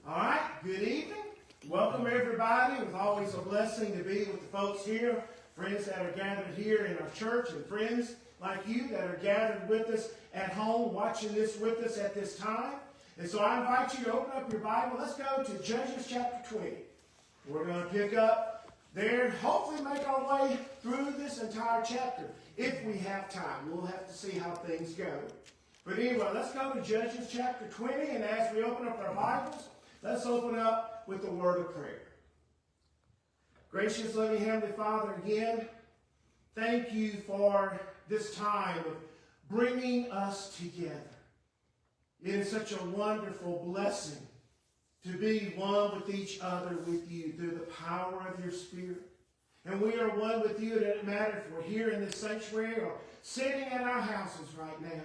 All right, good evening. Welcome everybody. It was always a blessing to be with the folks here, friends that are gathered here in our church, and friends like you that are gathered with us at home, watching this with us at this time. And so I invite you to open up your Bible. Let's go to Judges chapter 20. We're going to pick up there, hopefully make our way through this entire chapter. If we have time, we'll have to see how things go. But anyway, let's go to Judges chapter 20, and as we open up our Bibles, let's open up with the word of prayer. Gracious, loving Heavenly Father, again, thank you for this time of bringing us together. It is such a wonderful blessing to be one with each other with you through the power of your Spirit. And we are one with you. It doesn't matter if we're here in this sanctuary or sitting in our houses right now.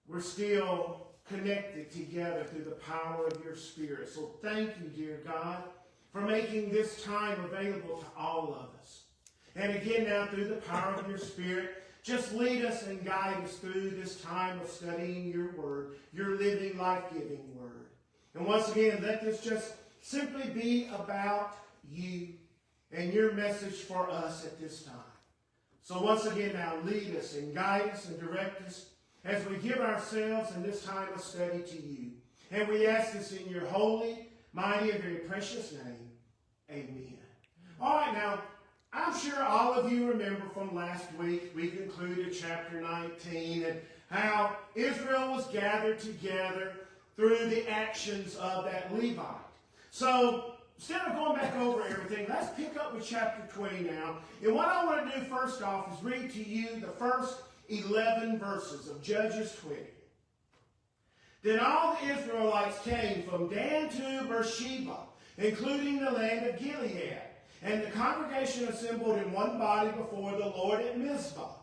We're still connected together through the power of your Spirit. So thank you, dear God, for making this time available to all of us. And again now, through the power of your Spirit, just lead us and guide us through this time of studying your word, your living, life-giving word. And once again, let this just simply be about you and your message for us at this time. So once again now, lead us and guide us and direct us as we give ourselves in this time of study to you. And we ask this in your holy, mighty, and very precious name. Amen. All right, now, I'm sure all of you remember from last week, we concluded chapter 19 and how Israel was gathered together through the actions of that Levite. So, instead of going back over everything, let's pick up with chapter 20 now. And what I want to do first off is read to you the first 11 verses of Judges 20. Then all the Israelites came from Dan to Beersheba, including the land of Gilead. And the congregation assembled in one body before the Lord at Mizpah.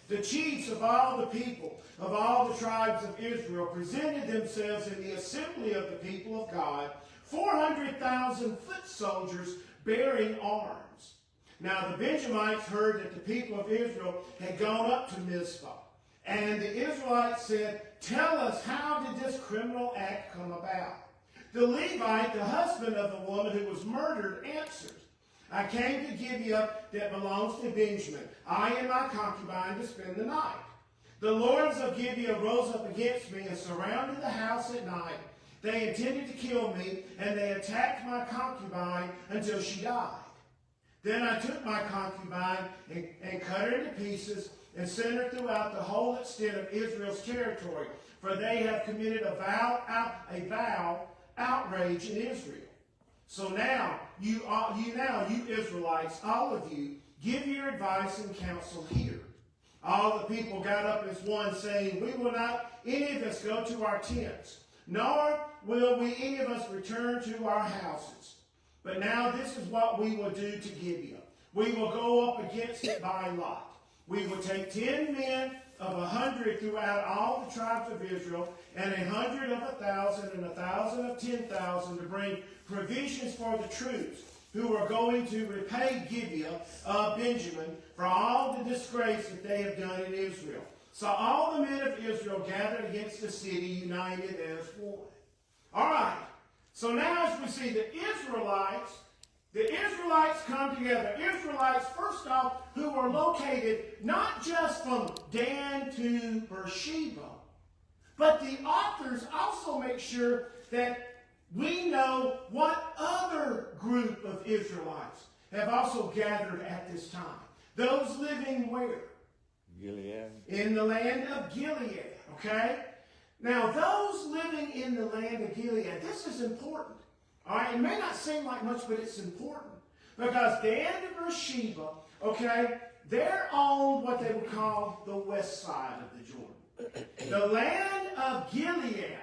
The chiefs of all the people, of all the tribes of Israel, presented themselves in the assembly of the people of God, 400,000 foot soldiers bearing arms. Now the Benjamites heard that the people of Israel had gone up to Mizpah. And the Israelites said, "Tell us, how did this criminal act come about?" The Levite, the husband of the woman who was murdered, answered, "I came to Gibeah that belongs to Benjamin, I and my concubine, to spend the night. The lords of Gibeah rose up against me and surrounded the house at night. They intended to kill me, and they attacked my concubine until she died. Then I took my concubine and cut her into pieces and sent her throughout the whole extent of Israel's territory, for they have committed a vile outrage in Israel. So now, you Israelites, all of you, give your advice and counsel here." All the people got up as one, saying, "We will not any of us go to our tents, nor will we any of us return to our houses. But now this is what we will do to Gibeah. We will go up against it by lot. We will take 10 men of 100 throughout all the tribes of Israel, and 100 of 1,000, and 1,000 of 10,000 to bring provisions for the troops who are going to repay Gibeah of Benjamin for all the disgrace that they have done in Israel." So all the men of Israel gathered against the city, united as one. All right. So now as we see the Israelites come together. Israelites, first off, who were located not just from Dan to Beersheba, but the authors also make sure that we know what other group of Israelites have also gathered at this time. Those living where? Gilead. In the land of Gilead, okay? Now, those living in the land of Gilead, this is important. All right, it may not seem like much, but it's important. Because Dan to Beersheba, okay, they're on what they would call the west side of the Jordan. The land of Gilead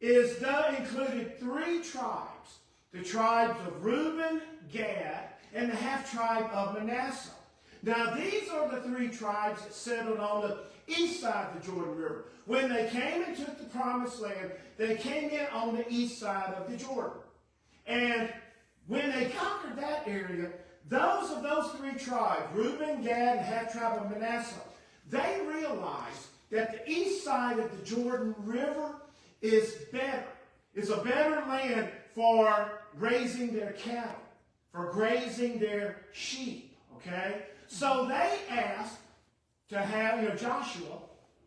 included 3 tribes. The tribes of Reuben, Gad, and the half-tribe of Manasseh. Now, these are the 3 tribes that settled on the east side of the Jordan River. When they came and took the promised land, they came in on the east side of the Jordan. And when they conquered that area, those 3 tribes, Reuben, Gad, and half-tribe of Manasseh, they realized that the east side of the Jordan River is better. is a better land for raising their cattle, for grazing their sheep, okay? So they asked to have, Joshua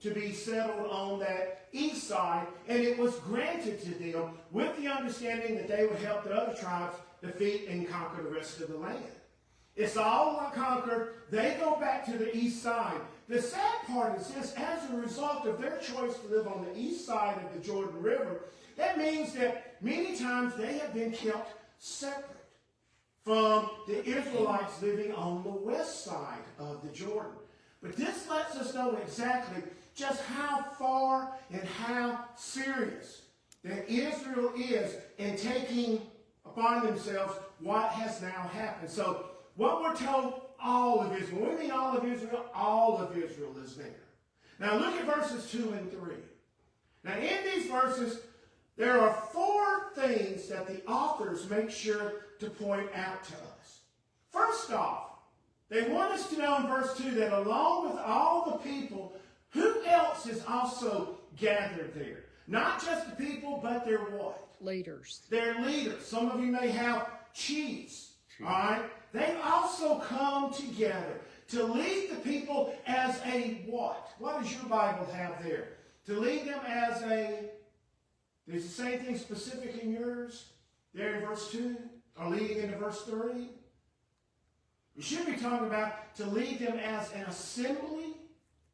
to be settled on that east side, and it was granted to them with the understanding that they would help the other tribes defeat and conquer the rest of the land. It's all conquered. They go back to the east side. The sad part is this: as a result of their choice to live on the east side of the Jordan River, that means that many times they have been kept separate from the Israelites living on the west side of the Jordan. But this lets us know exactly just how far and how serious that Israel is in taking upon themselves what has now happened. So what we're told, all of Israel. When we mean all of Israel is there. Now look at verses 2 and 3. Now in these verses, there are 4 things that the authors make sure to point out to us. First off, they want us to know in verse 2 that along with all the people, who else is also gathered there? Not just the people, but their what? Leaders. Their leaders. Some of you may have chiefs. All right? They've also come together to lead the people as a what? What does your Bible have there? To lead them as a... Does it say anything specific in yours? There in verse 2? Or leading into verse 3? You should be talking about to lead them as an assembly.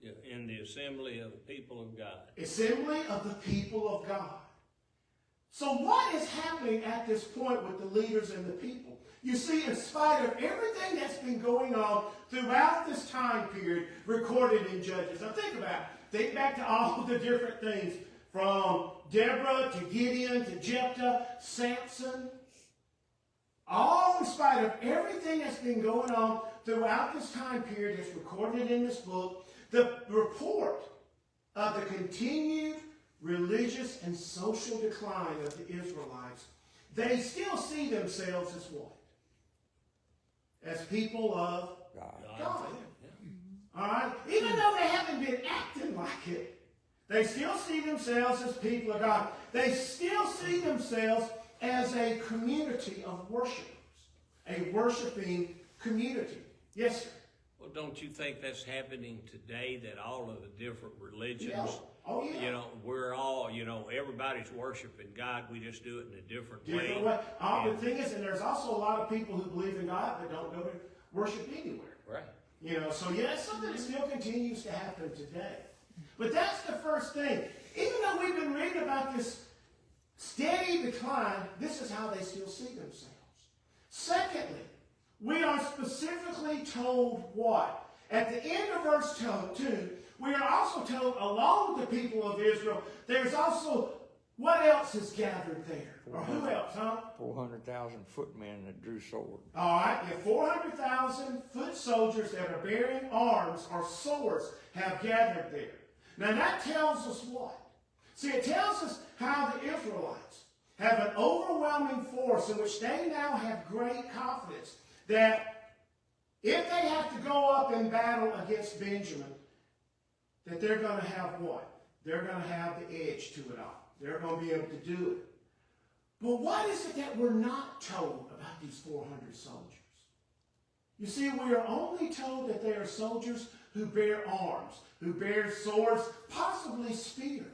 Yeah, in the assembly of the people of God. Assembly of the people of God. So what is happening at this point with the leaders and the people? You see, in spite of everything that's been going on throughout this time period recorded in Judges. Now think about it. Think back to all the different things from Deborah to Gideon to Jephthah, Samson. All in spite of everything that's been going on throughout this time period that's recorded in this book, the report of the continued religious and social decline of the Israelites, they still see themselves as what? As people of God. All right? Even though they haven't been acting like it, they still see themselves as people of God. They still see themselves as a community of worshipers, a worshiping community. Yes, sir. Well, don't you think that's happening today, that all of the different religions, Yeah. Oh, yeah. we're all, everybody's worshiping God. We just do it in a different way. The thing is, and there's also a lot of people who believe in God but don't go to worship anywhere. Right. So yeah, it's something that still continues to happen today. But that's the first thing. Even though we've been reading about this steady decline, this is how they still see themselves. Secondly, we are specifically told what? At the end of verse 2, we are also told, along with the people of Israel, there's also, what else is gathered there? Or who else, huh? 400,000 footmen that drew swords. All right, 400,000 foot soldiers that are bearing arms or swords have gathered there. Now that tells us what? See, it tells us how the Israelites have an overwhelming force in which they now have great confidence that if they have to go up in battle against Benjamin, that they're going to have what? They're going to have the edge to it all. They're going to be able to do it. But what is it that we're not told about these 400 soldiers? You see, we are only told that they are soldiers who bear arms, who bear swords, possibly spears.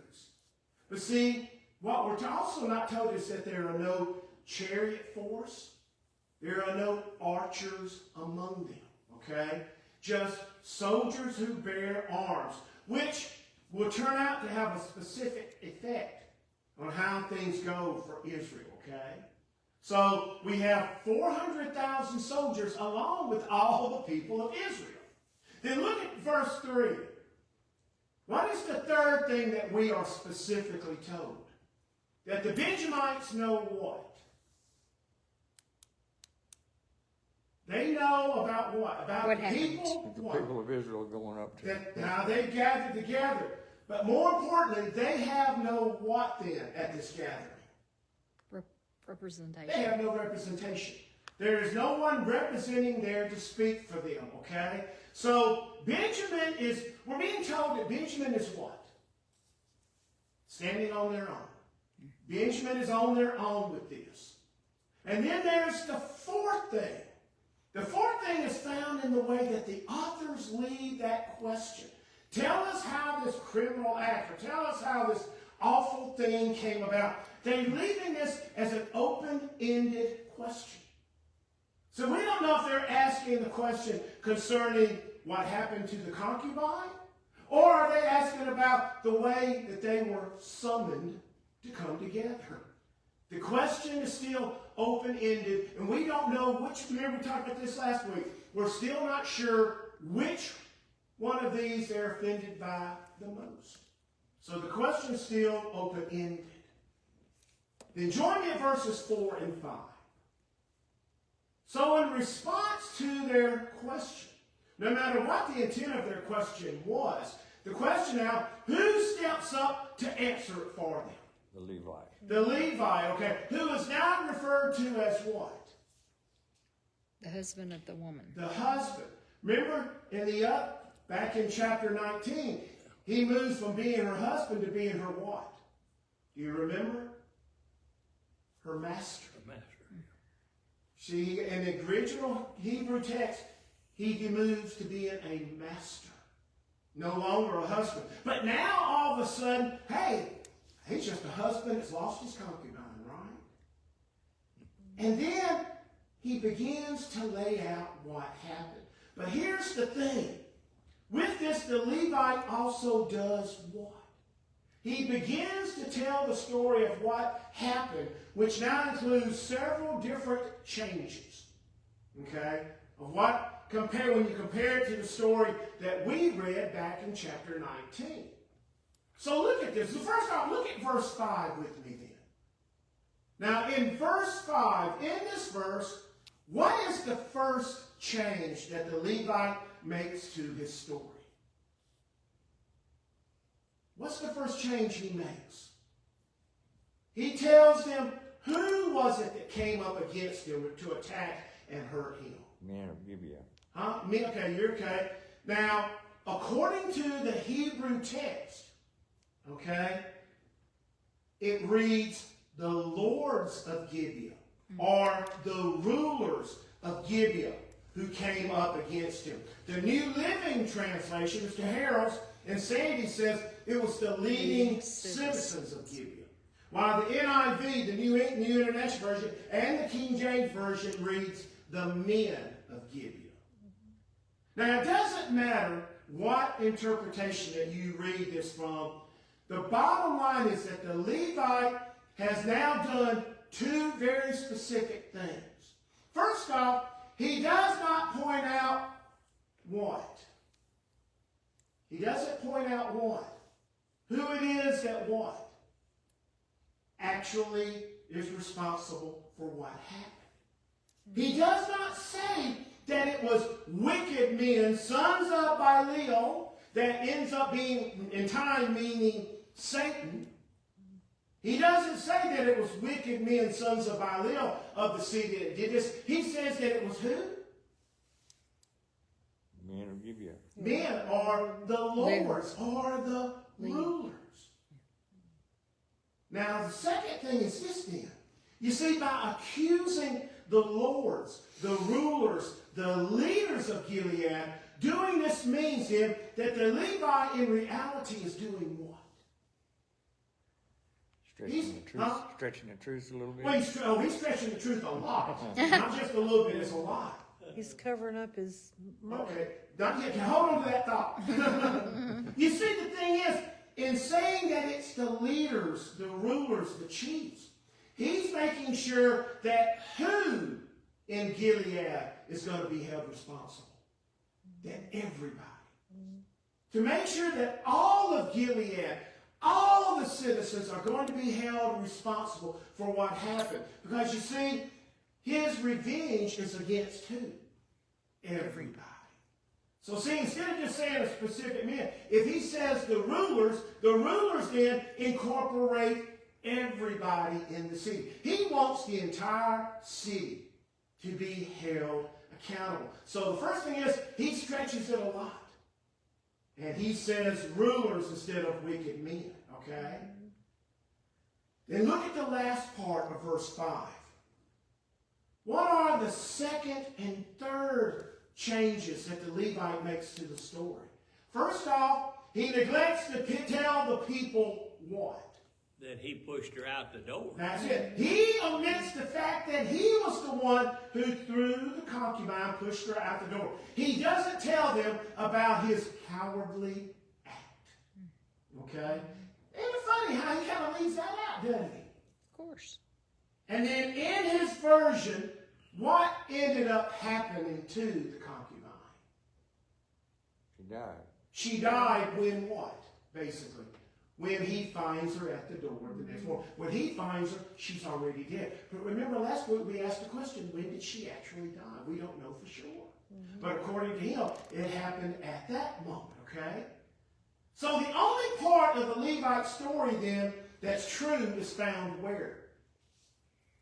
But see, what we're also not told is that there are no chariot force. There are no archers among them, okay? Just soldiers who bear arms, which will turn out to have a specific effect on how things go for Israel, okay? So we have 400,000 soldiers along with all the people of Israel. Then look at verse 3. What is the third thing that we are specifically told? That the Benjamites know what? They know about what? About What the happened? people? The What? people of Israel going up to That now they've gathered together. But more importantly, they have no what then at this gathering? Representation. They have no representation. There is no one representing there to speak for them, okay? So Benjamin is, we're being told that Benjamin is what? Standing on their own. Benjamin is on their own with this. And then there's the fourth thing. The fourth thing is found in the way that the authors leave that question. Tell us how this criminal act, or tell us how this awful thing came about. They're leaving this as an open-ended question. So we don't know if they're asking the question concerning what happened to the concubine, or are they asking about the way that they were summoned to come together. The question is still open-ended, and we don't know which, remember we talked about this last week, we're still not sure which one of these they're offended by the most. So the question is still open-ended. Then join me at verses 4 and 5. So in response to their question, no matter what the intent of their question was, the question now, who steps up to answer it for them? The Levi. The Levi, okay, who is now referred to as what? The husband of the woman. The husband. Remember, back in chapter 19, he moves from being her husband to being her what? Do you remember? Her master. The master. See, in the original Hebrew text, he moves to being a master. No longer a husband. But now, all of a sudden, hey, he's just a husband that's lost his concubine, right? And then he begins to lay out what happened. But here's the thing. With this, the Levite also does what? He begins to tell the story of what happened, which now includes several different changes. Okay? Of what when you compare it to the story that we read back in chapter 19. So look at this. So first off, look at verse 5 with me then. Now in verse 5, in this verse, what is the first change that the Levite makes to his story? What's the first change he makes? He tells them who was it that came up against him to attack and hurt him. Men of Gibeah. Huh? Okay, you're okay. Now, according to the Hebrew text, okay, it reads the lords of Gibeah, or the rulers of Gibeah who came up against him. The New Living Translation, Mr. Harrell's and Sandy says it was the leading citizens of Gibeah. While the NIV, the New International Version, and the King James Version reads the men of Gibeah. Now, it doesn't matter what interpretation that you read this from. The bottom line is that the Levite has now done two very specific things. First off, he does not point out what? He doesn't point out what? Who it is that what? Actually is responsible for what happened. He does not say that it was wicked men, sons of Belial, that ends up being, in time, meaning Satan. He doesn't say that it was wicked men, sons of Belial of the city that did this. He says that it was who? Men of Gibeah. Men, or the lords, or the rulers. Now, the second thing is this then. You see, by accusing the lords, the rulers, the leaders of Gilead, doing this means then that the Levite in reality is doing what? Stretching the truth a little bit. Well, he's stretching the truth a lot. Not just a little bit, it's a lot. He's covering up his murder. Okay, not yet. Hold on to that thought. You see, the thing is, in saying that it's the leaders, the rulers, the chiefs, he's making sure that who in Gilead is going to be held responsible. That everybody. To make sure that all of Gilead, all the citizens are going to be held responsible for what happened. Because you see, his revenge is against who? Everybody. So see, instead of just saying a specific man, if he says the rulers then incorporate everybody in the city. He wants the entire city to be held accountable. So the first thing is, he stretches it a lot. And he says rulers instead of wicked men, okay? Then look at the last part of verse 5. What are the second and third changes that the Levite makes to the story? First off, he neglects to tell the people what? That he pushed her out the door. That's it. He omits the fact that he was the one who, through the concubine, pushed her out the door. He doesn't tell them about his cowardly act. Okay? Isn't it funny how he kind of leaves that out, doesn't he? Of course. And then in his version, what ended up happening to the concubine? She died. She died when what, basically? When he finds her at the door the next morning. When he finds her, she's already dead. But remember last week we asked the question, when did she actually die? We don't know for sure. But according to him, it happened at that moment, okay? So the only part of the Levite story then that's true is found where?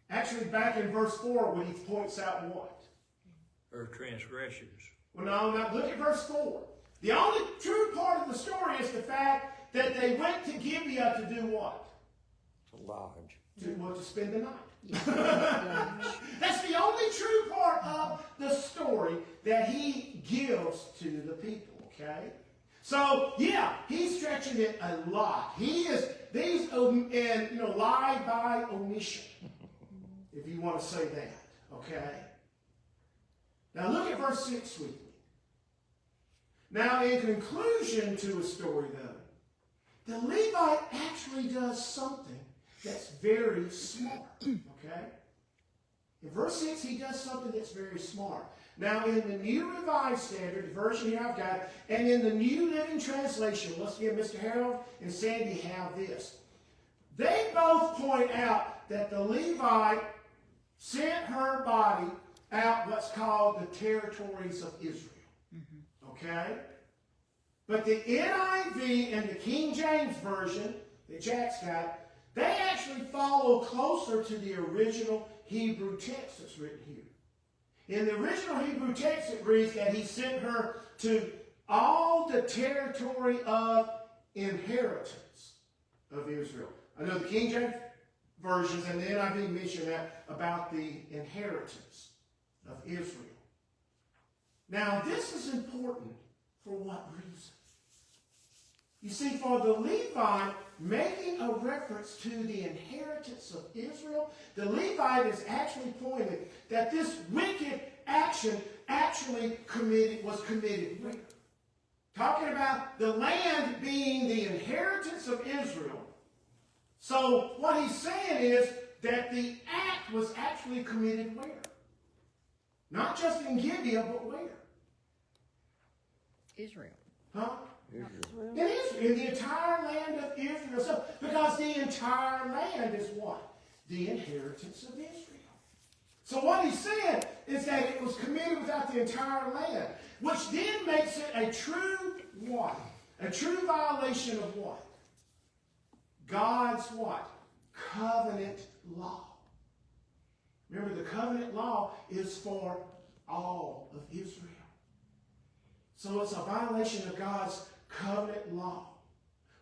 Actually back in verse 4 when he points out what? Her transgressions. Well, no, look at verse 4. The only true part of the story is the fact that they went to Gibeah to do what? To lodge. To spend the night. Yeah. That's the only true part of the story that he gives to the people, okay? So, yeah, he's stretching it a lot. He is, lie by omission, if you want to say that, okay? Now look at verse 6 with me. Now, in conclusion to a story, though, the Levite actually does something that's very smart, okay? In verse 6, he does something that's very smart. Now, in the New Revised Standard, the version here I've got, and in the New Living Translation, let's give Mr. Harold and Sandy have this. They both point out that the Levite sent her body out what's called the territories of Israel. Okay? But the NIV and the King James Version that Jack's got, they actually follow closer to the original Hebrew text that's written here. In the original Hebrew text, it reads that he sent her to all the territory of inheritance of Israel. I know the King James versions and the NIV mention that about the inheritance of Israel. Now, this is important for what reason? You see, for the Levite, making a reference to the inheritance of Israel, the Levite is actually pointing that this wicked action was committed where? Talking about the land being the inheritance of Israel. So what he's saying is that the act was actually committed where? Not just in Gibeah, but where? Israel. Huh? Israel. In Israel, in the entire land of Israel. So, because the entire land is what? The inheritance of Israel. So what he's saying is that it was committed without the entire land, which then makes it a true what? A true violation of what? God's what? Covenant law. Remember, the covenant law is for all of Israel. So it's a violation of God's covenant law.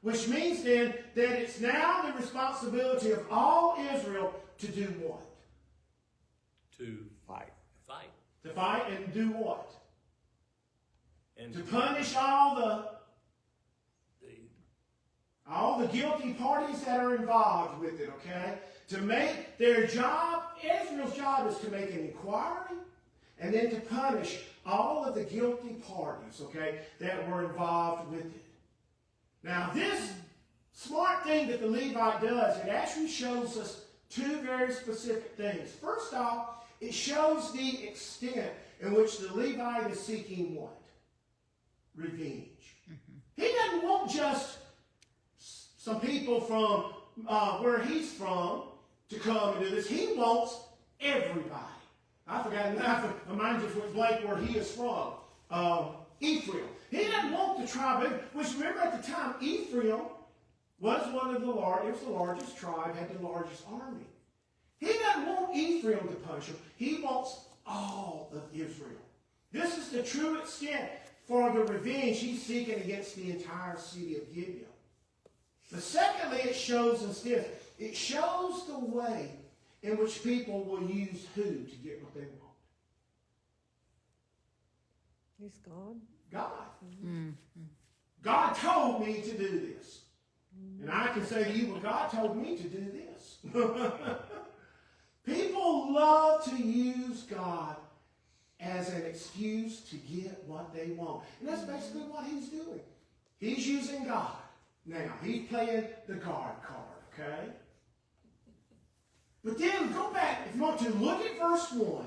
Which means then that it's now the responsibility of all Israel to do what? To Fight. fight. To fight and do what? And To punish all the guilty parties that are involved with it, okay? To make their job, Israel's job is to make an inquiry and then to punish all of the guilty parties, okay, that were involved with it. Now, this smart thing that the Levite does, it actually shows us two very specific things. First off, it shows the extent in which the Levite is seeking what? Revenge. He doesn't want just some people from where he's from to come and do this. He wants everybody. I forgot, mine just went blank where he is from. Ephraim. He doesn't want the tribe, which remember at the time, Ephraim was one of the largest, it was the largest tribe, had the largest army. He doesn't want Ephraim to punish him. He wants all of Israel. This is the true extent for the revenge he's seeking against the entire city of Gibeah. But secondly, it shows us this, It shows the way in which people will use who to get what they want. He's God. God. Mm. God told me to do this. And I can say to you, well, God told me to do this. People love to use God as an excuse to get what they want. And that's basically what he's doing. He's using God. Now, he's playing the God card, okay? But then go back, if you want to, look at verse 1,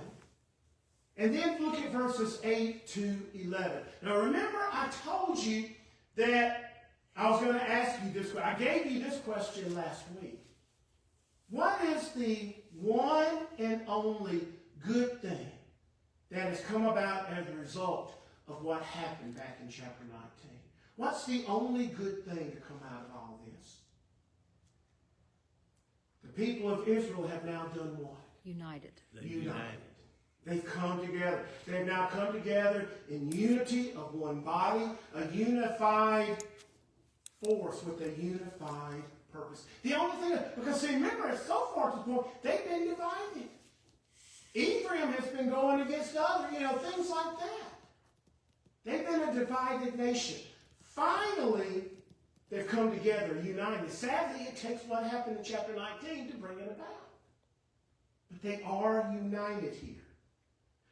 and then look at verses 8 to 11. Now, remember, I told you that I was going to ask you this. I gave you this question last week. What is the one and only good thing that has come about as a result of what happened back in chapter 19? What's the only good thing to come out of all this? The people of Israel have now done what? United. United. They've come together. They've now come together in unity of one body, a unified force with a unified purpose. The only thing, because see, remember, so far to the point, they've been divided. Ephraim has been going against others, things like that. They've been a divided nation. Finally, they've come together, united. Sadly, it takes what happened in chapter 19 to bring it about. But they are united here.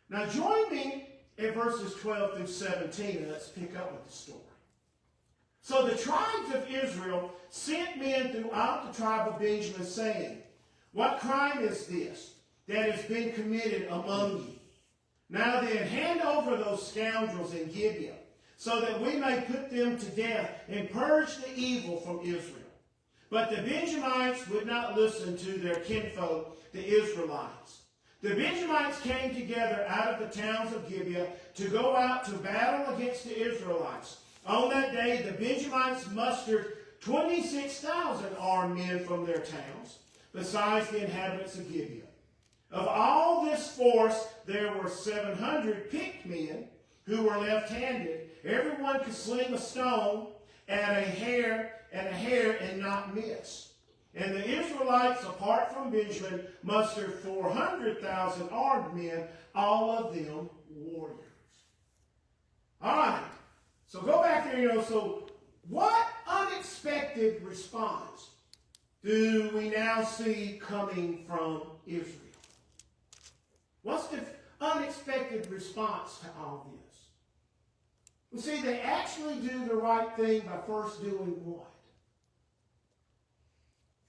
Now join me in verses 12 through 17, and let's pick up with the story. So the tribes of Israel sent men throughout the tribe of Benjamin, saying, "What crime is this that has been committed among you? Now then, hand over those scoundrels in Gibeah, so that we may put them to death and purge the evil from Israel." But the Benjamites would not listen to their kinfolk, the Israelites. The Benjamites came together out of the towns of Gibeah to go out to battle against the Israelites. On that day, the Benjamites mustered 26,000 armed men from their towns, besides the inhabitants of Gibeah. Of all this force, there were 700 picked men who were left-handed. Everyone could sling a stone at a hair and not miss. And the Israelites, apart from Benjamin, mustered 400,000 armed men, all of them warriors. All right. So go back there, so what unexpected response do we now see coming from Israel? What's the unexpected response to all this? Well, see, they actually do the right thing by first doing what?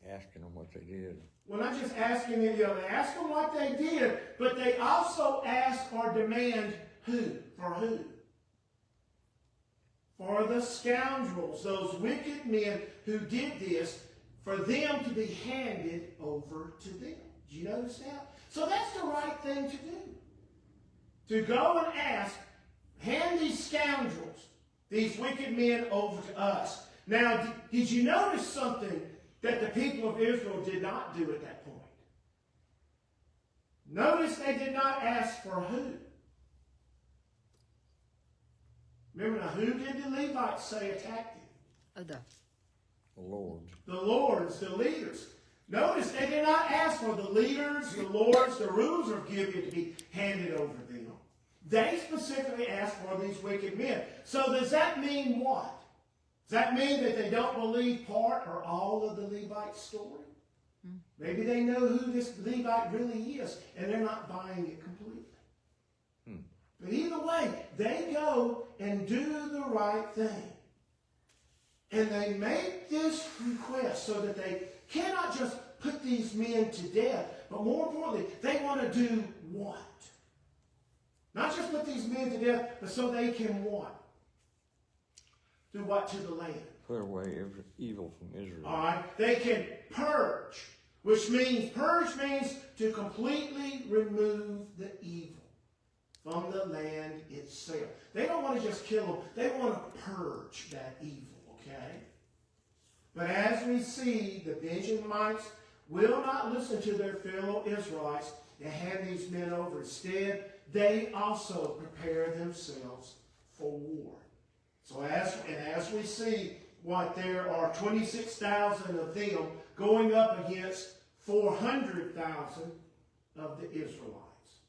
Asking them what they did. Well, not just asking them, they ask them what they did, but they also ask or demand who? For who? For the scoundrels, those wicked men who did this, for them to be handed over to them. Did you notice that? So that's the right thing to do. To go and ask, hand these scoundrels, these wicked men over to us. Now, did you notice something that the people of Israel did not do at that point? Notice they did not ask for who. Remember now, who did the Levites say attacked them? The Lord. The lords, the leaders. Notice they did not ask for the leaders, the lords, the rulers of Gibeah to be handed over them. They specifically asked for these wicked men. So does that mean what? Does that mean that they don't believe part or all of the Levite story? Maybe they know who this Levite really is, and they're not buying it completely. But either way, they go and do the right thing. And they make this request so that they cannot just put these men to death, but more importantly, they want to do what? Not just put these men to death, but so they can what? Do what to the land? Put away every evil from Israel. All right? They can purge, which means, purge means to completely remove the evil from the land itself. They don't want to just kill them. They want to purge that evil, okay? But as we see, the Benjamites will not listen to their fellow Israelites and hand these men over. Instead, they also prepare themselves for war. So as we see, there are 26,000 of them going up against 400,000 of the Israelites.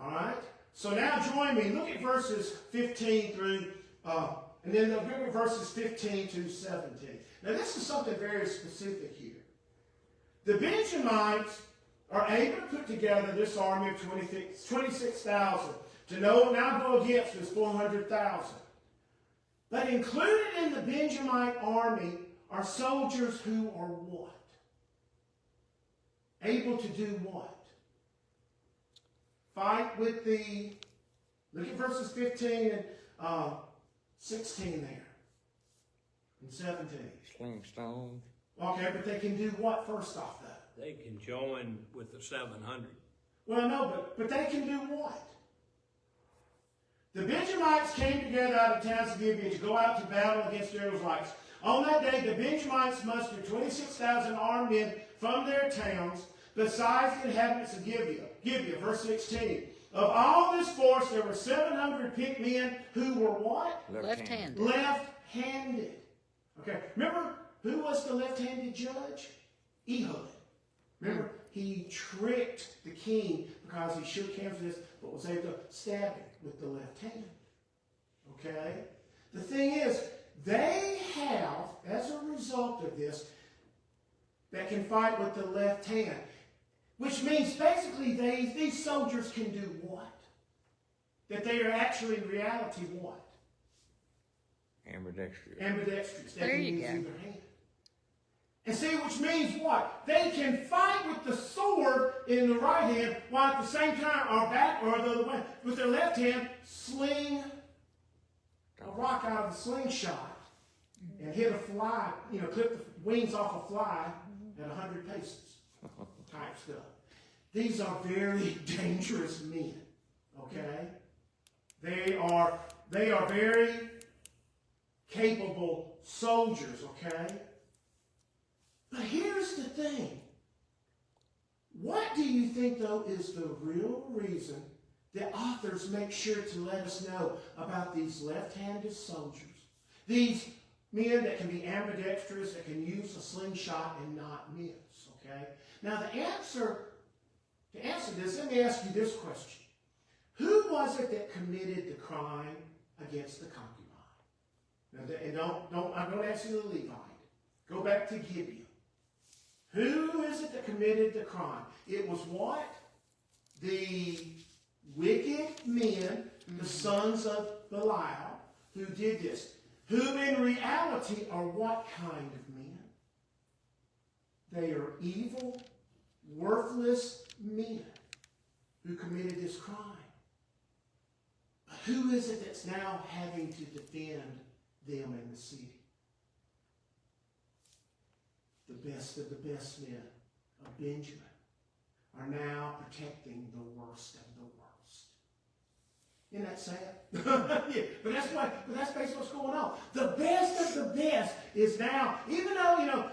All right? So now join me. Look at verses 15 through, and then look at verses 15 to 17. Now this is something very specific here. The Benjamites are able to put together this army of 26,000 to now go against this 400,000. But included in the Benjamite army are soldiers who are what? Able to do what? Fight with the, look at verses 15 and 16 there, and 17. Sling stones. Okay, but they can do what first off though? They can join with the 700. Well, no, but they can do what? The Benjamites came together out of the towns of Gibeah to go out to battle against the Israelites. On that day, the Benjamites mustered 26,000 armed men from their towns, besides the inhabitants of Gibeah. Gibeah, verse 16. Of all this force, there were 700 picked men who were what? Left-handed. Left-handed. Okay, remember who was the left-handed judge? Ehud. Remember, he tricked the king because he shook hands with this, but was able to stab him with the left hand. Okay? The thing is, they have, as a result of this, that can fight with the left hand. Which means basically these soldiers can do what? That they are actually in reality what? Ambidextrous. Ambidextrous. They There can you use go. either hand. And see, which means what? They can fight with the sword in the right hand, while at the same time, or the other way, with their left hand, sling a rock out of a slingshot and hit a fly, clip the wings off a fly at 100 paces type stuff. These are very dangerous men. Okay? They are very capable soldiers, okay? But here's the thing. What do you think, though, is the real reason that authors make sure to let us know about these left-handed soldiers? These men that can be ambidextrous, that can use a slingshot and not miss, okay? Now, to answer this, let me ask you this question. Who was it that committed the crime against the concubine? Now, and don't ask you the Levite. Go back to Gibeah. Who is it that committed the crime? It was what? The wicked men, the sons of Belial, who did this. Who in reality are what kind of men? They are evil, worthless men who committed this crime. But who is it that's now having to defend them in the city? The best of the best men of Benjamin are now protecting the worst of the worst. Isn't that sad? Yeah, but that's basically what's going on. The best of the best is now, even though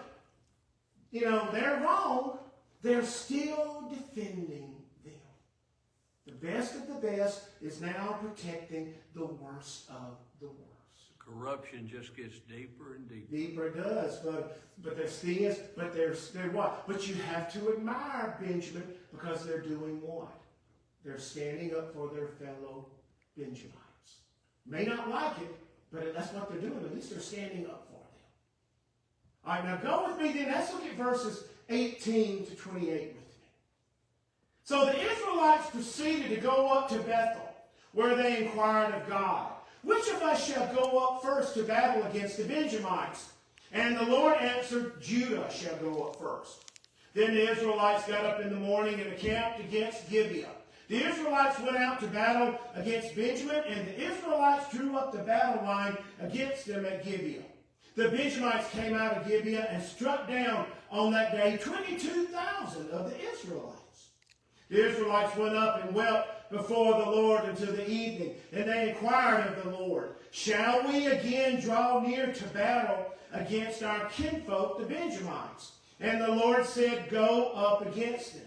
they're wrong, they're still defending them. The best of the best is now protecting the worst of the worst. Corruption just gets deeper and deeper. Deeper it does, but the thing is, they're what? But you have to admire Benjamin because they're doing what? They're standing up for their fellow Benjamites. May not like it, but that's what they're doing. At least they're standing up for them. All right, now go with me then. Let's look at verses 18 to 28 with me. So the Israelites proceeded to go up to Bethel, where they inquired of God, which of us shall go up first to battle against the Benjamites? And the Lord answered, Judah shall go up first. Then the Israelites got up in the morning and encamped against Gibeah. The Israelites went out to battle against Benjamin, and the Israelites drew up the battle line against them at Gibeah. The Benjamites came out of Gibeah and struck down on that day 22,000 of the Israelites. The Israelites went up and wept before the Lord until the evening, and they inquired of the Lord, shall we again draw near to battle against our kinfolk, the Benjamites? And the Lord said, go up against them.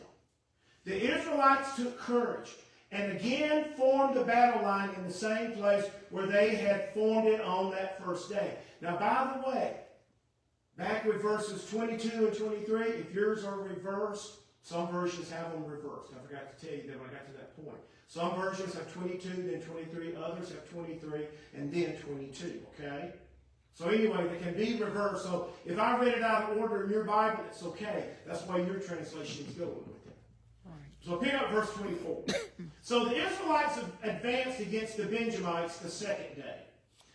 The Israelites took courage and again formed the battle line in the same place where they had formed it on that first day. Now, by the way, back with verses 22 and 23. If yours are reversed, some versions have them reversed. I forgot to tell you that when I got to that point. Some versions have 22, then 23. Others have 23, and then 22, okay? So anyway, they can be reversed. So if I read it out of order in your Bible, it's okay. That's why your translation is going with it. So pick up verse 24. So the Israelites advanced against the Benjamites the second day.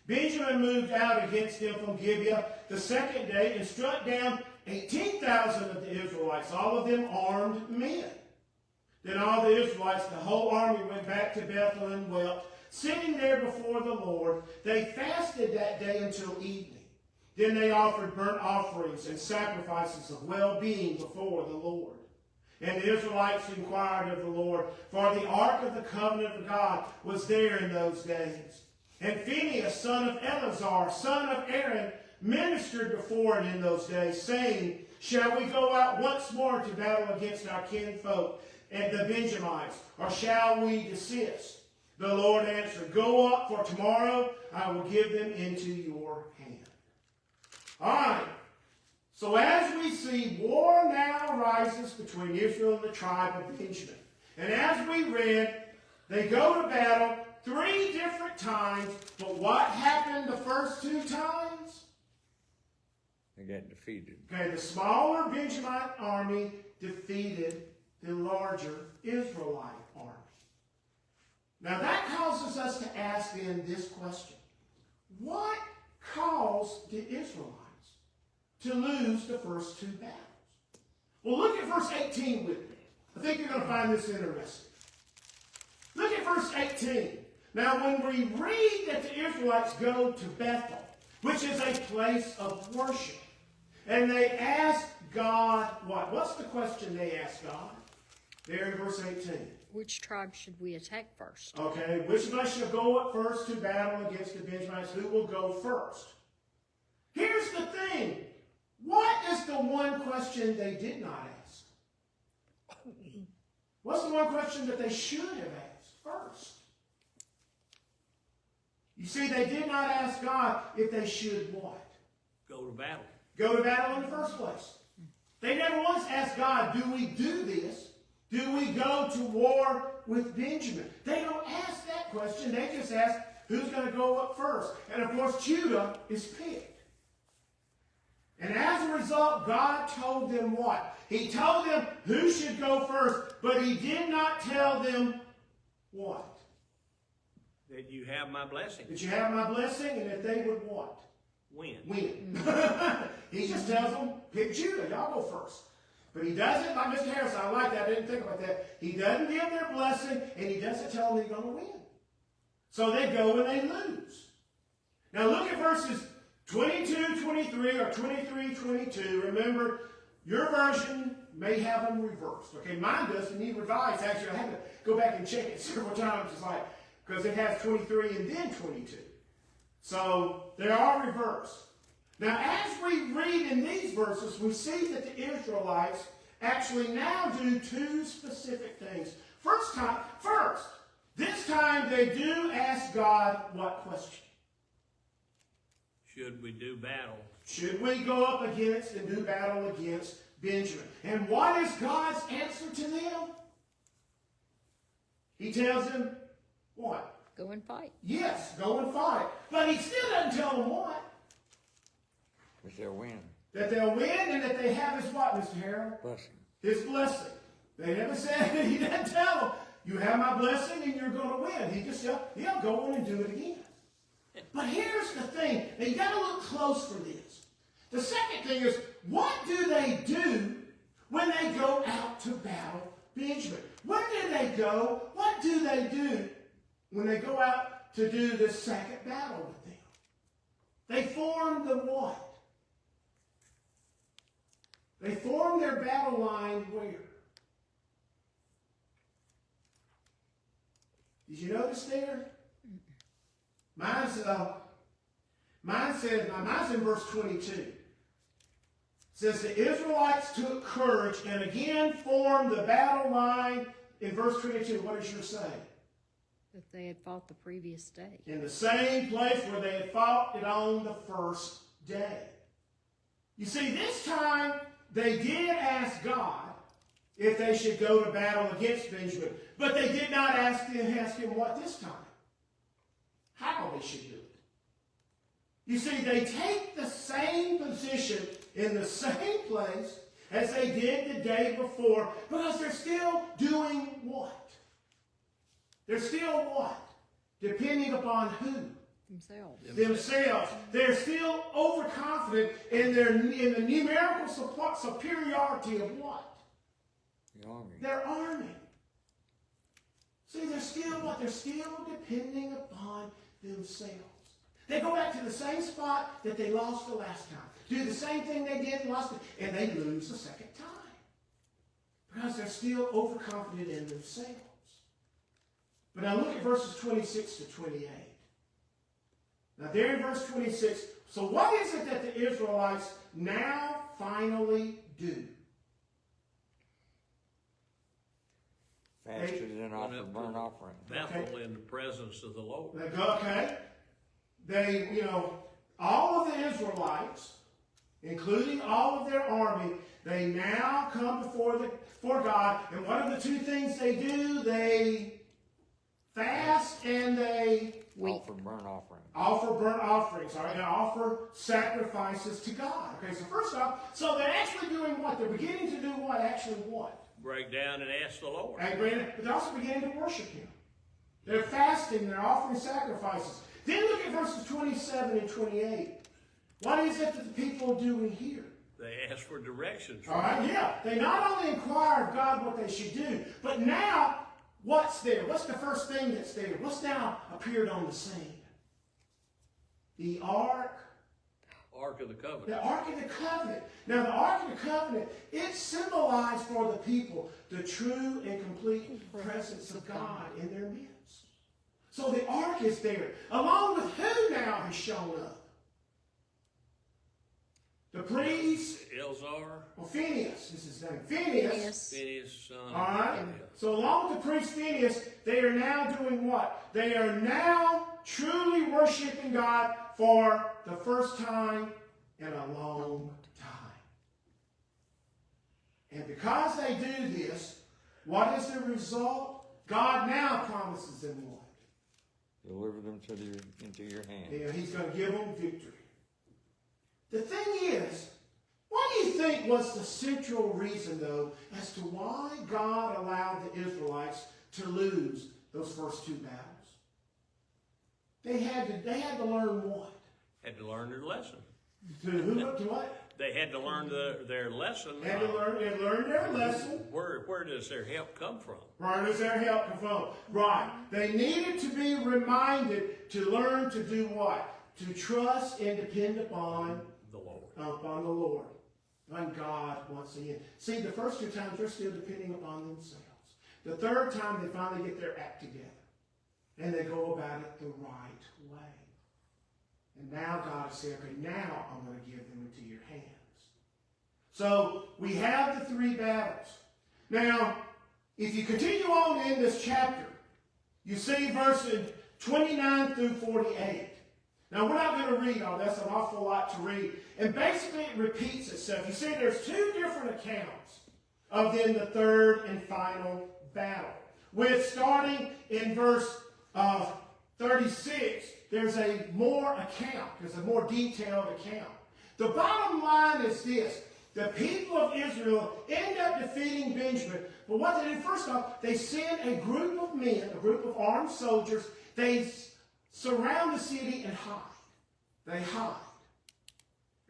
Benjamin moved out against them from Gibeah the second day and struck down 18,000 of the Israelites, all of them armed men. Then all the Israelites, the whole army, went back to Bethel and wept, sitting there before the Lord. They fasted that day until evening. Then they offered burnt offerings and sacrifices of well-being before the Lord. And the Israelites inquired of the Lord, for the ark of the covenant of God was there in those days. And Phinehas, son of Eleazar, son of Aaron, ministered before it in those days, saying, Shall we go out once more to battle against our kinfolk and the Benjamites, or shall we desist? The Lord answered, Go up, for tomorrow I will give them into your hand. All right. So as we see, war now arises between Israel and the tribe of Benjamin. And as we read, they go to battle 3 different times, but what happened the first 2 times? They got defeated. Okay, the smaller Benjamite army defeated the larger Israelite army. Now that causes us to ask then this question. What caused the Israelites to lose the first 2 battles? Well, look at verse 18 with me. I think you're going to find this interesting. Look at verse 18. Now, when we read that the Israelites go to Bethel, which is a place of worship, and they ask God what? What's the question they ask God? There in verse 18. Which tribe should we attack first? Okay, which of us shall go up first to battle against the Benjamites? Who will go first? Here's the thing. What is the one question they did not ask? What's the one question that they should have asked first? You see, they did not ask God if they should what? Go to battle. Go to battle in the first place. They never once asked God, do we do this? Do we go to war with Benjamin? They don't ask that question. They just ask, who's going to go up first? And of course, Judah is picked. And as a result, God told them what? He told them who should go first, but he did not tell them what? That you have my blessing. That you have my blessing and that they would what? Win. Win. He just tells them, pick Judah, y'all go first. But he doesn't, like Mr. Harrison, I like that, I didn't think about that. He doesn't give their blessing, and he doesn't tell them they're going to win. So they go and they lose. Now look at verses 22, 23, or 23, 22. Remember, your version may have them reversed. Okay, mine doesn't need revised. Actually, I had to go back and check it several times. It's like, because it has 23 and then 22. So they are reversed. Now, as we read in these verses, we see that the Israelites actually now do 2 specific things. First, this time they do ask God what question? Should we do battle? Should we go up against and do battle against Benjamin? And what is God's answer to them? He tells them what? Go and fight. Yes, go and fight. But he still doesn't tell them what? But they'll win. That they'll win and that they have his what, Mr. Harold? Blessing. His blessing. They never said, he didn't tell them, you have my blessing and you're going to win. He just said, he'll go on and do it again. But here's the thing. Now you got to look close for this. The second thing is, what do they do when they go out to battle Benjamin? Where do they go? What do they do when they go out to do this second battle with them? They form the what? They form their battle line where? Did you notice there? Mine's in verse 22. It says the Israelites took courage and again formed the battle line in verse 22. What does yours say? That they had fought the previous day. In the same place where they had fought it on the first day. You see, this time they did ask God if they should go to battle against Benjamin, but they did not ask him what this time. How they should do it. You see, they take the same position in the same place as they did the day before, because they're still doing what? They're still what? Depending upon who? Themselves. They're still overconfident in the numerical superiority of what? The army. Their army. See, they're still what? They're still depending upon themselves. They go back to the same spot that they lost the last time. Do the same thing they did and lost it, and they lose the second time. Because they're still overconfident in themselves. But now look at verses 26 to 28. Now there in verse 26, so what is it that the Israelites now finally do? Fasted and offered burnt offering. Bethel in the presence of the Lord. They go, okay. They, all of the Israelites, including all of their army, they now come before God. And what are the two things they do? They fast and they Offer burnt offering. offer burnt offerings. All right, they offer sacrifices to God. Okay, so first off, so they're actually doing what? They're beginning to do what? Actually what? Break down and ask the Lord. But they're also beginning to worship Him. They're fasting, they're offering sacrifices. Then look at verses 27 and 28. What is it that the people are doing here? They ask for directions. All right, yeah. They not only inquire of God what they should do, but now, what's there? What's the first thing that's there? What's now appeared on the scene? The Ark. Ark of the Covenant. The Ark of the Covenant. Now, the Ark of the Covenant, it symbolized for the people the true and complete presence of God in their midst. So the Ark is there, along with who now has shown up? The priest. Eleazar. Well, Phineas is his name. Phineas. Phineas' son. All right. Yeah. So along with the priest Phineas, they are now doing what? They are now truly worshiping God for the first time in a long time. And because they do this, what is the result? God now promises them what? Deliver them into your hand. Yeah, He's going to give them victory. The thing is, what do you think was the central reason, though, as to why God allowed the Israelites to lose those first two battles? They had to learn what? Had to learn their lesson. To what? They had to learn their lesson. They had to learn their lesson. Where does their help come from? Where does their help come from? Right. They needed to be reminded to learn to do what? To trust and depend upon The Lord. Upon the Lord. On God once again. See, the first two times they're still depending upon themselves. The third time they finally get their act together. And they go about it the right way. And now God is saying, okay, now I'm going to give them into your hands. So we have the three battles. Now, if you continue on in this chapter, you see verses 29 through 48. Now, we're not going to read all that's an awful lot to read. And basically, it repeats itself. You see, there's two different accounts of then the third and final battle. With starting in verse 36, there's a more account. There's a more detailed account. The bottom line is this. The people of Israel end up defeating Benjamin. But what they do, first off, they send a group of men, a group of armed soldiers. They surround the city and hide. They hide.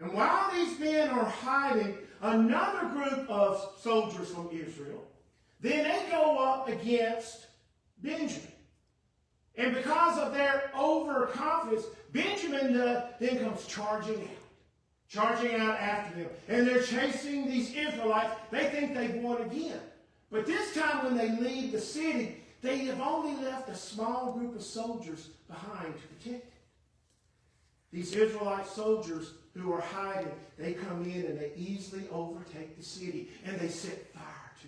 And while these men are hiding, another group of soldiers from Israel, then they go up against Benjamin. And because of their overconfidence, Benjamin then comes charging out after them. And they're chasing these Israelites. They think they've won again. But this time when they leave the city, they have only left a small group of soldiers behind to protect it. These Israelite soldiers who are hiding, they come in and they easily overtake the city and they set fire to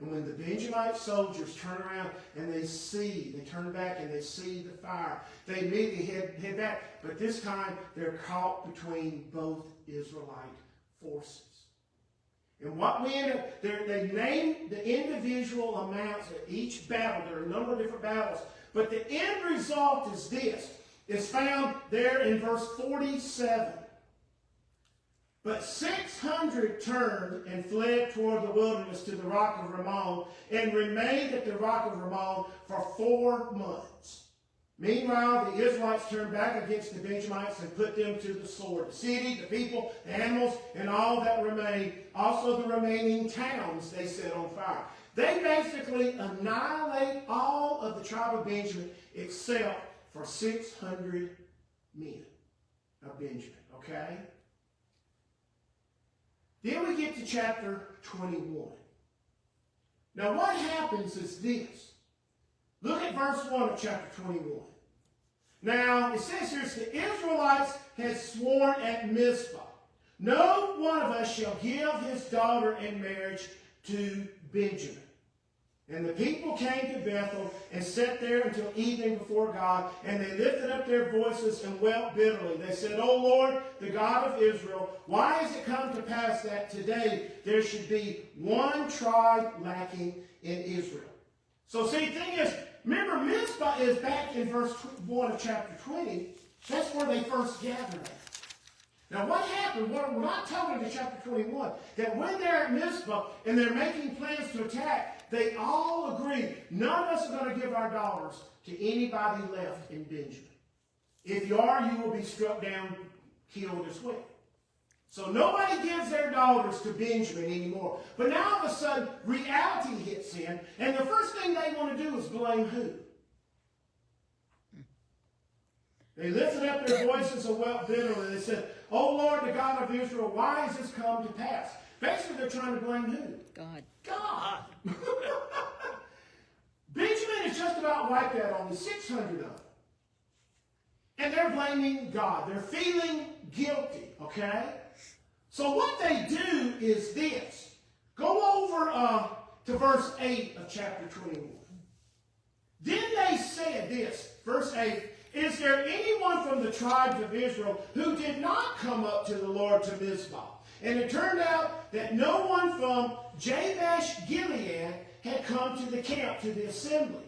it. And when the Benjamite soldiers turn around and they turn back and they see the fire, they immediately head back. But this time, they're caught between both Israelite forces. And what we end up, they name the individual amounts of each battle. There are a number of different battles. But the end result is this. It's found there in verse 47. But 600 turned and fled toward the wilderness to the rock of Rimmon and remained at the rock of Rimmon for 4 months. Meanwhile, the Israelites turned back against the Benjamites and put them to the sword. The city, the people, the animals, and all that remained, also the remaining towns, they set on fire. They basically annihilate all of the tribe of Benjamin except for 600 men of Benjamin, okay? Then we get to chapter 21. Now what happens is this. Look at verse 1 of chapter 21. Now, it says here, the Israelites had sworn at Mizpah, no one of us shall give his daughter in marriage to Benjamin. And the people came to Bethel and sat there until evening before God, and they lifted up their voices and wept bitterly. They said, O Lord, the God of Israel, why has it come to pass that today there should be one tribe lacking in Israel? So see, the thing is, remember, Mizpah is back in verse 1 of chapter 20. That's where they first gathered at. Now what happened, we're not telling in chapter 21, that when they're at Mizpah and they're making plans to attack, they all agree, none of us are going to give our daughters to anybody left in Benjamin. If you are, you will be struck down, killed as well. So nobody gives their daughters to Benjamin anymore. But now all of a sudden, reality hits in, and the first thing they want to do is blame who? They lifted up their voices and wept bitterly. They said, O Lord, the God of Israel, why has this come to pass? Basically, they're trying to blame who? God. God. Benjamin is just about wiped out, only 600 of them. And they're blaming God. They're feeling guilty, okay? So what they do is this. Go over to verse 8 of chapter 21. Then they said this, verse 8, is there anyone from the tribes of Israel who did not come up to the Lord to Mizpah? And it turned out that no one from Jabesh Gilead had come to the camp, to the assembly.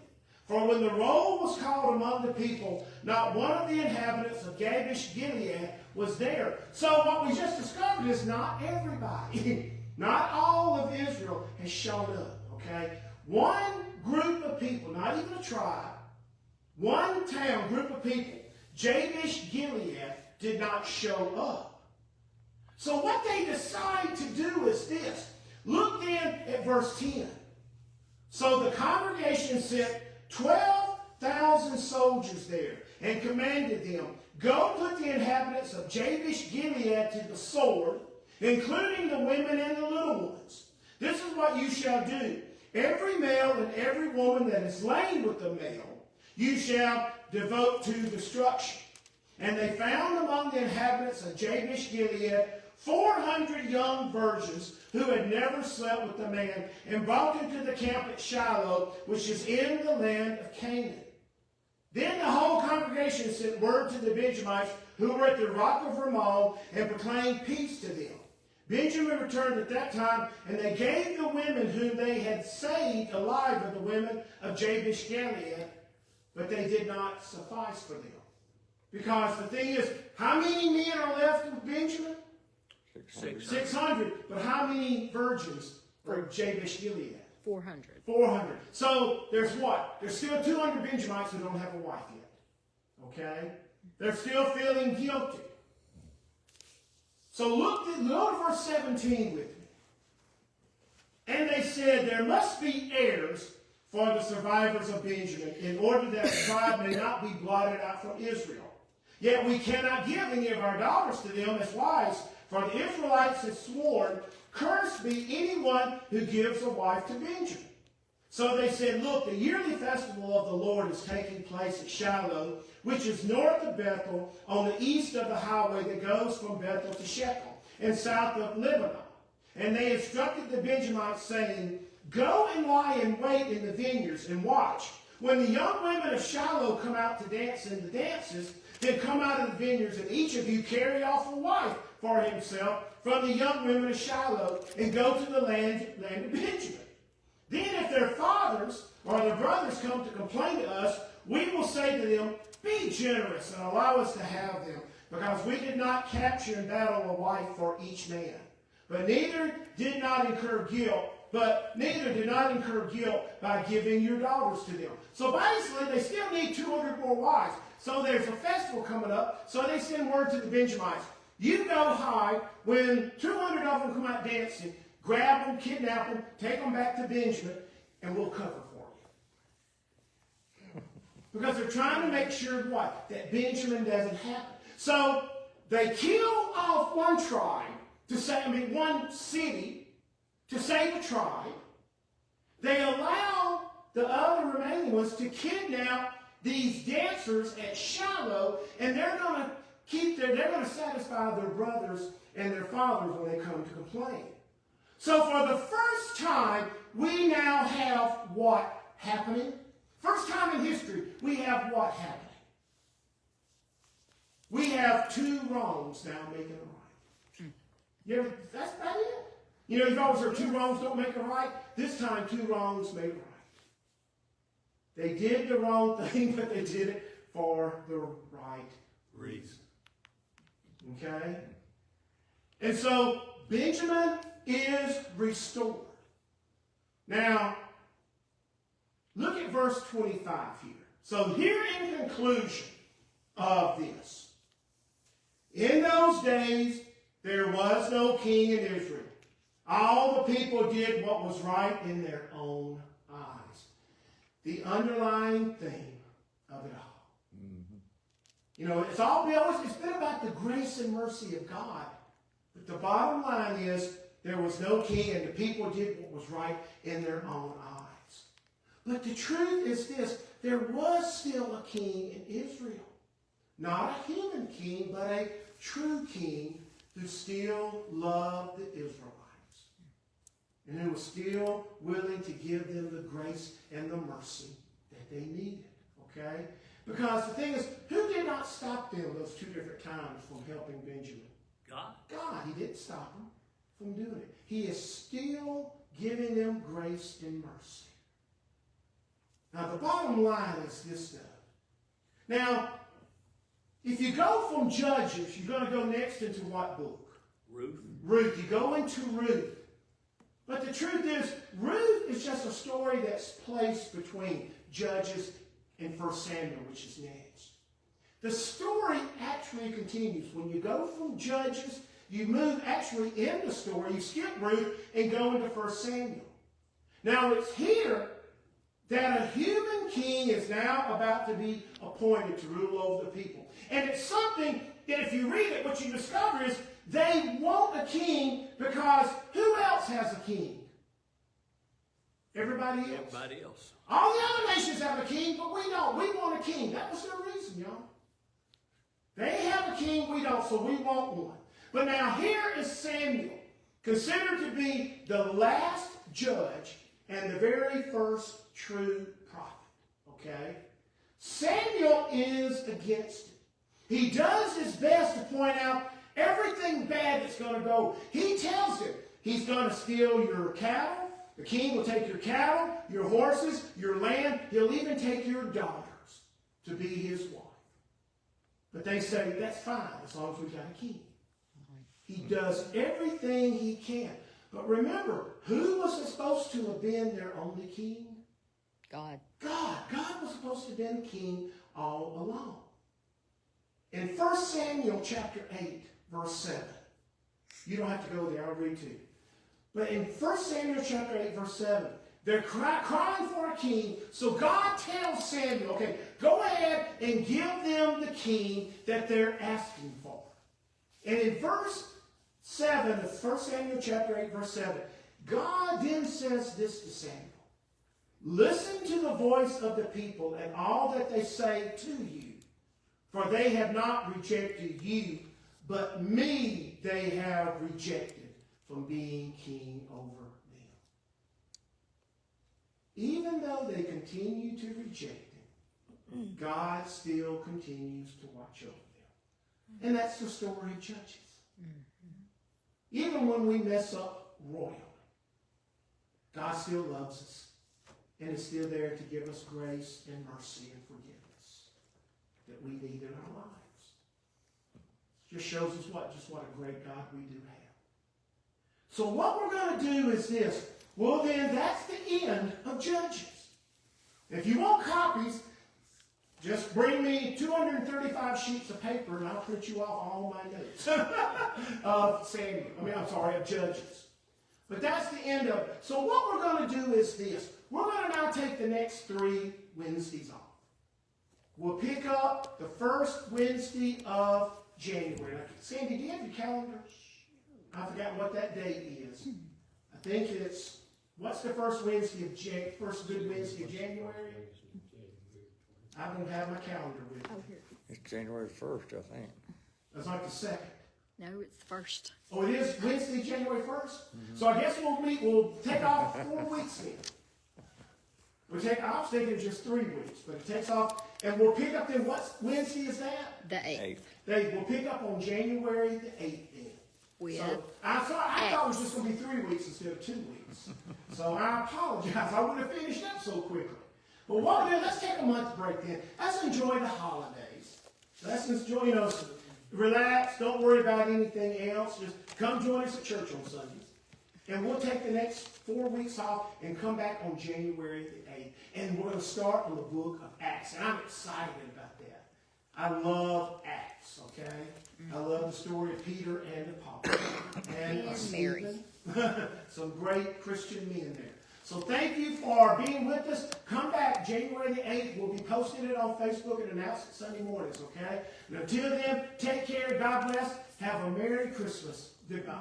For when the roll was called among the people, not one of the inhabitants of Jabesh Gilead was there. So what we just discovered is not everybody, not all of Israel has shown up, okay? One group of people, not even a tribe, one town, group of people, Jabesh Gilead, did not show up. So what they decide to do is this. Look then at verse 10. So the congregation sent 12,000 soldiers there and commanded them, go put the inhabitants of Jabesh Gilead to the sword, including the women and the little ones. This is what you shall do. Every male and every woman that is lain with the male, you shall devote to destruction. And they found among the inhabitants of Jabesh Gilead 400 young virgins who had never slept with a man, and brought them to the camp at Shiloh, which is in the land of Canaan. Then the whole congregation sent word to the Benjamites who were at the rock of Rimmon, and proclaimed peace to them. Benjamin returned at that time, and they gave the women whom they had saved alive of the women of Jabesh Gilead, but they did not suffice for them. Because the thing is, how many men are left with Benjamin? 600. But how many virgins for Jabesh Gilead? 400. 400. So there's what? There's still 200 Benjamites who don't have a wife yet. Okay? They're still feeling guilty. So look at verse 17 with me. And they said, there must be heirs for the survivors of Benjamin, in order that the tribe may not be blotted out from Israel. Yet we cannot give any of our daughters to them as wives, for the Israelites have sworn, cursed be anyone who gives a wife to Benjamin. So they said, look, the yearly festival of the Lord is taking place at Shiloh, which is north of Bethel, on the east of the highway that goes from Bethel to Shechem, and south of Lebanon. And they instructed the Benjamites, saying, go and lie in wait in the vineyards and watch. When the young women of Shiloh come out to dance in the dances, then come out of the vineyards, and each of you carry off a wife for himself from the young women of Shiloh, and go to the land of Benjamin. Then if their fathers or their brothers come to complain to us, we will say to them, be generous and allow us to have them, because we did not capture in battle a wife for each man. But neither did not incur guilt by giving your daughters to them. So basically, they still need 200 more wives. So there's a festival coming up, so they send word to the Benjamites. You go hide when 200 of them come out dancing, grab them, kidnap them, take them back to Benjamin, and we'll cover for you. Because they're trying to make sure what? That Benjamin doesn't happen. So they kill off one tribe, one city, to save a tribe. They allow the other remaining ones to kidnap these dancers at Shiloh, and they're going to satisfy their brothers and their fathers when they come to complain. So for the first time, we now have what happening? First time in history, we have what happening? We have two wrongs now making a right. That's about it. You've always heard two wrongs don't make a right. This time, two wrongs made a right. They did the wrong thing, but they did it for the right reason. Okay? And so, Benjamin is restored. Now, look at verse 25 here. So here in conclusion of this. In those days, there was no king in Israel. All the people did what was right in their own eyes. The underlying theme of it all. Mm-hmm. It's been about the grace and mercy of God. But the bottom line is, there was no king and the people did what was right in their own eyes. But the truth is this, there was still a king in Israel. Not a human king, but a true king who still loved the Israelites. And who was still willing to give them the grace and the mercy that they needed. Okay? Because the thing is, who did not stop them those two different times from helping Benjamin? God. God. He didn't stop them from doing it. He is still giving them grace and mercy. Now, the bottom line is this stuff. Now, if you go from Judges, you're going to go next into what book? Ruth. Ruth. You go into Ruth. But the truth is, Ruth is just a story that's placed between Judges and 1 Samuel, which is next. The story actually continues. When you go from Judges, you move actually in the story. You skip Ruth and go into 1 Samuel. Now it's here that a human king is now about to be appointed to rule over the people. And it's something that if you read it, what you discover is they want a king because who else has a king? Everybody else. Everybody else. All the other nations have a king, but we don't. We want a king. That was their reason, y'all. They have a king, we don't, so we want one. But now here is Samuel, considered to be the last judge and the very first true prophet. Okay? Samuel is against it. He does his best to point out everything bad that's going to go. He tells him he's going to steal your cattle. The king will take your cattle, your horses, your land. He'll even take your daughters to be his wife. But they say, that's fine as long as we've got a king. He does everything he can. But remember, who was supposed to have been their only king? God. God. God was supposed to have been king all along. In 1 Samuel chapter 8, verse 7, you don't have to go there, I'll read to you. But in 1 Samuel chapter 8, verse 7, they're crying for a king, so God tells Samuel, okay, go ahead and give them the king that they're asking for. And in verse 7 of 1 Samuel chapter 8, verse 7, God then says this to Samuel. Listen to the voice of the people and all that they say to you, for they have not rejected you, but me they have rejected from being king over them. even though they continue to reject him, God still continues to watch over them. And that's the story of Judges. Even when we mess up royally, God still loves us and is still there to give us grace and mercy and forgiveness that we need in our lives. Just shows us just what a great God we do have. So what we're going to do is this. Well, then, that's the end of Judges. If you want copies, just bring me 235 sheets of paper and I'll print you off all my notes of Judges. But that's the end of it. So what we're going to do is this. We're going to now take the next 3 Wednesdays off. We'll pick up the first Wednesday of January. Now, Sandy, do you have your calendar? I forgot what that date is. I think it's, what's the first Wednesday of first good Wednesday of January? I don't have my calendar with me. Oh, here. It's January 1st, I think. It's like the 2nd. No, it's the first. Oh, it is Wednesday, January 1st? So I guess we'll take off 4 weeks then. I was thinking just 3 weeks, but it takes off, and we'll pick up then, what Wednesday is that? The 8th. We'll pick up on January the 8th then. With I thought it was just going to be 3 weeks instead of 2 weeks. So I apologize. I would have finished up so quickly. But what we'll do, let's take a month break then. Let's enjoy the holidays. Let's enjoy, relax. Don't worry about anything else. Just come join us at church on Sundays. And we'll take the next 4 weeks off and come back on January the 8th. And we're going to start on the book of Acts. And I'm excited about that. I love Acts, okay? I love the story of Peter and Apollos. And Mary. Stephen. Some great Christian men there. So thank you for being with us. Come back January the 8th. We'll be posting it on Facebook and announce it Sunday mornings, okay? And until then, take care. God bless. Have a Merry Christmas. Goodbye.